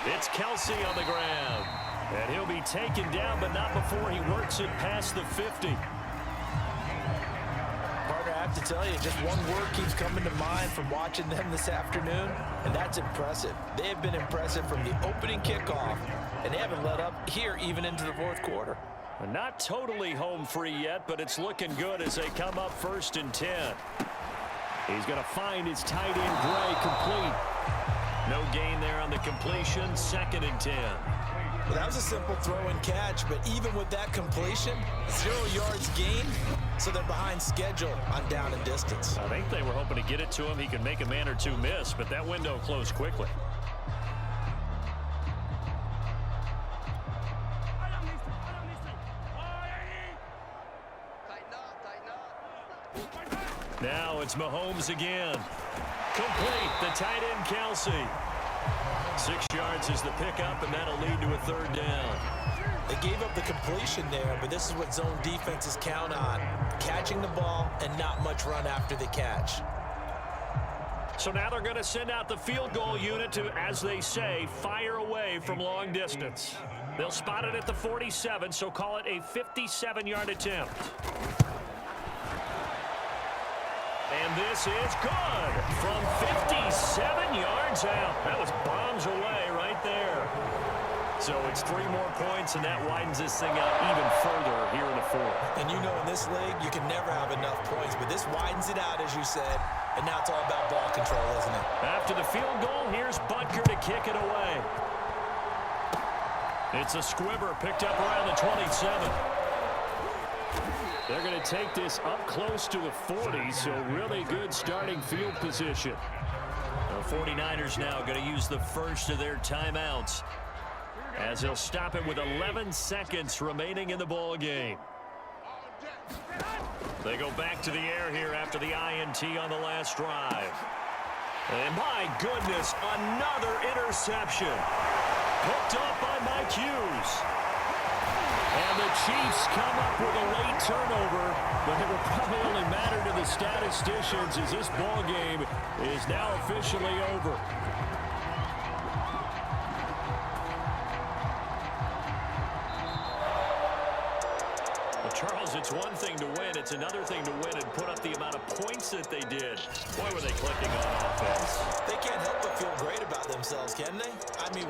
It's Kelsey on the ground. And he'll be taken down, but not before he works it past the 50. Partner, I have to tell you, just one word keeps coming to mind from watching them this afternoon, and that's impressive. They have been impressive from the opening kickoff, and they haven't let up here even into the 4th quarter. Not totally home free yet, but it's looking good as they come up 1st and 10. He's going to find his tight end, Gray, complete. No gain there on the completion, 2nd and 10. Well, that was a simple throw and catch, but even with that completion, 0 yards gained, so they're behind schedule on down and distance. I think they were hoping to get it to him. He could make a man or two miss, but that window closed quickly. Now it's Mahomes again. Complete, the tight end Kelsey. 6 yards is the pickup, and that'll lead to a 3rd down. They gave up the completion there, but this is what zone defenses count on. Catching the ball and not much run after the catch. So now they're going to send out the field goal unit to, as they say, fire away from long distance. They'll spot it at the 47, so call it a 57-yard attempt. And this is good from 57 yards out. That was bombs away right there. So it's 3 more points, and that widens this thing out even further here in the 4th. And you know in this league, you can never have enough points, but this widens it out, as you said, and now it's all about ball control, isn't it? After the field goal, here's Butker to kick it away. It's a squibber picked up around the 27. They're going to take this up close to the 40, so really good starting field position. The 49ers now going to use the first of their timeouts as they'll stop it with 11 seconds remaining in the ball game. They go back to the air here after the INT on the last drive. And my goodness, another interception. Picked up by Mike Hughes. And the Chiefs come up with a late turnover, but it will probably only matter to the statisticians as this ball game is now officially over. Well, Charles, it's one thing to win. It's another thing to win and put up the amount of points that they did. Boy, were they clicking on offense. They can't help but feel great about themselves, can they? I mean,